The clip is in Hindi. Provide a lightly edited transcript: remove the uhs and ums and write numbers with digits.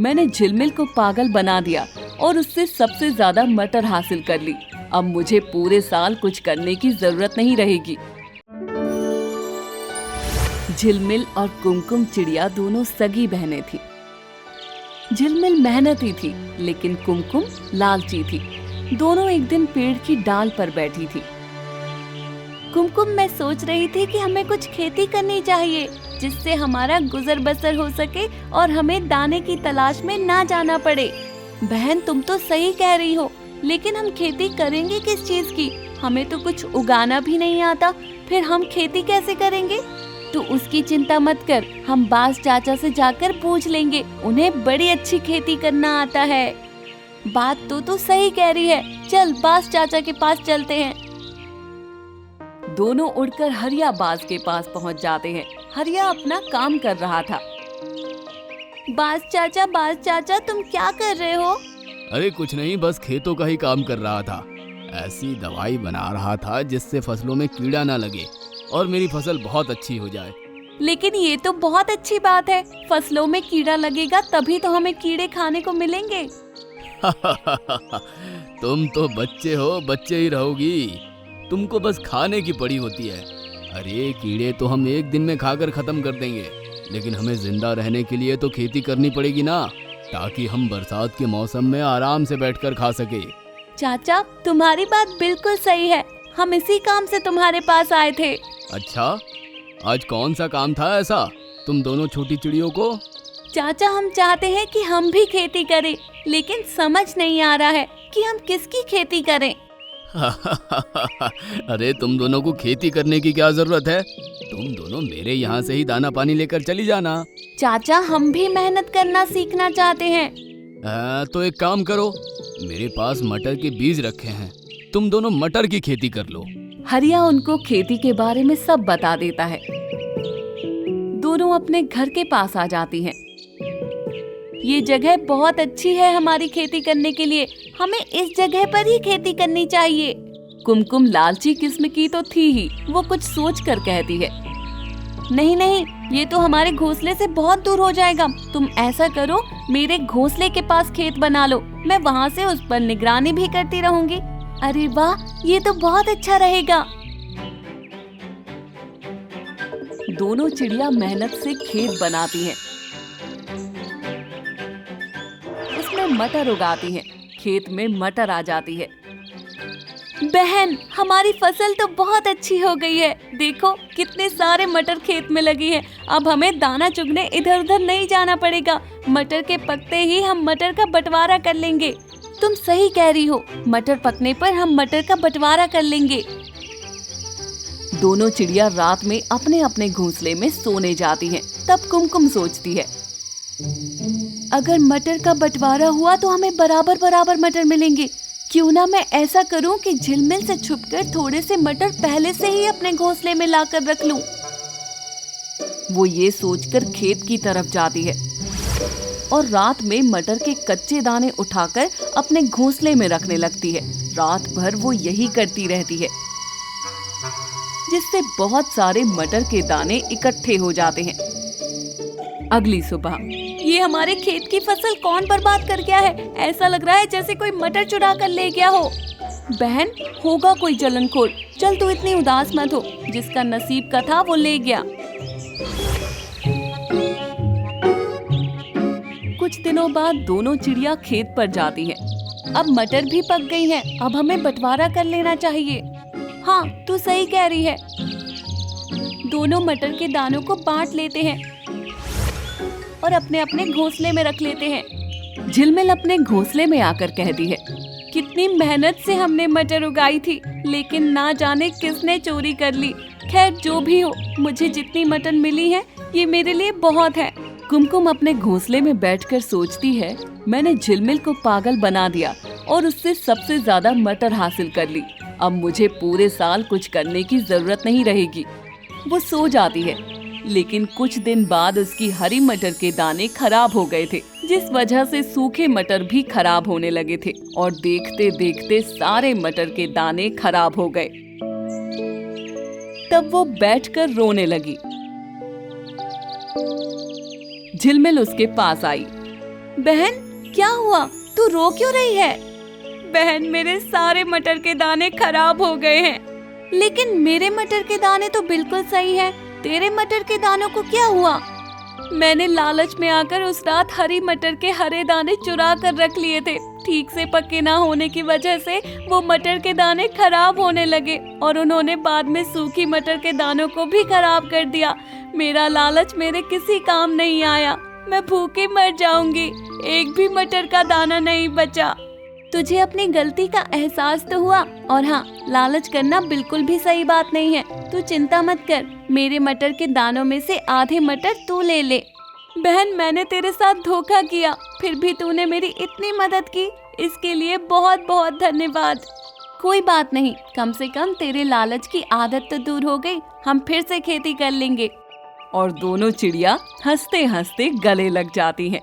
मैंने झिलमिल को पागल बना दिया और उससे सबसे ज्यादा मटर हासिल कर ली। अब मुझे पूरे साल कुछ करने की जरूरत नहीं रहेगी। झिलमिल और कुमकुम चिड़िया दोनों सगी बहनें थीं। झिलमिल मेहनती थी, लेकिन कुमकुम लालची थी। दोनों एक दिन पेड़ की डाल पर बैठी थी। कुमकुम, मैं सोच रही थी कि हमें कुछ खेती करनी चाहिए जिससे हमारा गुजर बसर हो सके और हमें दाने की तलाश में ना जाना पड़े। बहन, तुम तो सही कह रही हो, लेकिन हम खेती करेंगे किस चीज की? हमें तो कुछ उगाना भी नहीं आता, फिर हम खेती कैसे करेंगे? तो उसकी चिंता मत कर, हम बास चाचा से जाकर पूछ लेंगे, उन्हें बड़ी अच्छी खेती करना आता है। बात तो सही कह रही है, चल बास चाचा के पास चलते हैं। दोनों उड़कर हरिया बास के पास पहुंच जाते हैं। हरिया अपना काम कर रहा था। बास चाचा, तुम क्या कर रहे हो? अरे कुछ नहीं, बस खेतों का ही काम कर रहा था। ऐसी दवाई बना रहा था जिससे फसलों में कीड़ा ना लगे और मेरी फसल बहुत अच्छी हो जाए। लेकिन ये तो बहुत अच्छी बात है, फसलों में कीड़ा लगेगा तभी तो हमें कीड़े खाने को मिलेंगे। तुम तो बच्चे हो, बच्चे ही रहोगी। तुमको बस खाने की पड़ी होती है। अरे कीड़े तो हम एक दिन में खाकर खत्म कर देंगे, लेकिन हमें जिंदा रहने के लिए तो खेती करनी पड़ेगी ना, ताकि हम बरसात के मौसम में आराम से बैठकर खा सके। चाचा, तुम्हारी बात बिल्कुल सही है, हम इसी काम से तुम्हारे पास आए थे। अच्छा, आज कौन सा काम था ऐसा तुम दोनों छोटी चिड़ियों को? चाचा, हम चाहते हैं कि हम भी खेती करें, लेकिन समझ नहीं आ रहा है कि हम किसकी खेती करें। अरे तुम दोनों को खेती करने की क्या जरूरत है? तुम दोनों मेरे यहाँ से ही दाना पानी लेकर चली जाना। चाचा, हम भी मेहनत करना सीखना चाहते हैं। तो एक काम करो, मेरे पास मटर के बीज रखे हैं, तुम दोनों मटर की खेती कर लो। हरिया उनको खेती के बारे में सब बता देता है। दोनों अपने घर के पास आ जाती हैं। ये जगह बहुत अच्छी है हमारी खेती करने के लिए, हमें इस जगह पर ही खेती करनी चाहिए। कुमकुम लालची किस्म की तो थी ही, वो कुछ सोच कर कहती है, नहीं, ये तो हमारे घोंसले से बहुत दूर हो जाएगा। तुम ऐसा करो, मेरे घोंसले के पास खेत बना लो, मैं वहाँ से उस पर निगरानी भी करती रहूंगी। अरे वाह, ये तो बहुत अच्छा रहेगा। दोनों चिड़िया मेहनत से खेत बनाती हैं। उसमें मटर उगाती हैं। खेत में मटर आ जाती है। बहन, हमारी फसल तो बहुत अच्छी हो गई है, देखो कितने सारे मटर खेत में लगी है। अब हमें दाना चुगने इधर उधर नहीं जाना पड़ेगा, मटर के पकते ही हम मटर का बंटवारा कर लेंगे। तुम सही कह रही हो, मटर पकने पर हम मटर का बंटवारा कर लेंगे। दोनों चिड़िया रात में अपने अपने घोंसले में सोने जाती हैं। तब कुमकुम सोचती है, अगर मटर का बंटवारा हुआ तो हमें बराबर बराबर मटर मिलेंगे। क्यों ना मैं ऐसा करूं कि झिलमिल से छुपकर थोड़े से मटर पहले से ही अपने घोंसले में लाकर रख लूं। वो ये सोचकर खेत की तरफ जाती है और रात में मटर के कच्चे दाने उठाकर अपने घोंसले में रखने लगती है। रात भर वो यही करती रहती है, जिससे बहुत सारे मटर के दाने इकट्ठे हो जाते हैं। अगली सुबह, ये हमारे खेत की फसल कौन बर्बाद कर गया है? ऐसा लग रहा है जैसे कोई मटर चुरा कर ले गया हो। बहन, होगा कोई जलनखोर, चल तू इतनी उदास मत हो, जिसका नसीब का था वो ले गया। कुछ दिनों बाद दोनों चिड़िया खेत पर जाती हैं। अब मटर भी पक गई हैं, अब हमें बंटवारा कर लेना चाहिए। हाँ, तू सही कह रही है। दोनों मटर के दानों को बांट लेते हैं और अपने अपने घोंसले में रख लेते हैं। झिलमिल अपने घोंसले में आकर कहती है, कितनी मेहनत से हमने मटर उगाई थी, लेकिन ना जाने किसने चोरी कर ली। खैर जो भी हो, मुझे जितनी मटर मिली है ये मेरे लिए बहुत है। कुमकुम अपने घोंसले में बैठकर सोचती है, मैंने झिलमिल को पागल बना दिया और उससे सबसे ज्यादा मटर हासिल कर ली। अब मुझे पूरे साल कुछ करने की जरूरत नहीं रहेगी। वो सो जाती है, लेकिन कुछ दिन बाद उसकी हरी मटर के दाने खराब हो गए थे, जिस वजह से सूखे मटर भी खराब होने लगे थे और देखते देखते सारे मटर के दाने खराब हो गए। तब वो बैठकर रोने लगी। झिलमिल उसके पास आई। बहन क्या हुआ, तू रो क्यों रही है? बहन मेरे सारे मटर के दाने खराब हो गए हैं। लेकिन मेरे मटर के दाने तो बिल्कुल सही हैं। तेरे मटर के दानों को क्या हुआ? मैंने लालच में आकर उस रात हरी मटर के हरे दाने चुरा कर रख लिए थे। ठीक से पके ना होने की वजह से वो मटर के दाने खराब होने लगे और उन्होंने बाद में सूखी मटर के दानों को भी खराब कर दिया। मेरा लालच मेरे किसी काम नहीं आया। मैं भूखे मर जाऊंगी, एक भी मटर का दाना नहीं बचा। तुझे अपनी गलती का एहसास तो हुआ, और हाँ, लालच करना बिल्कुल भी सही बात नहीं है। तू चिंता मत कर, मेरे मटर के दानों में से आधे मटर तू ले ले। बहन मैंने तेरे साथ धोखा किया, फिर भी तूने मेरी इतनी मदद की, इसके लिए बहुत बहुत धन्यवाद। कोई बात नहीं, कम से कम तेरे लालच की आदत तो दूर हो गई। हम फिर से खेती कर लेंगे। और दोनों चिड़िया हंसते हंसते गले लग जाती हैं।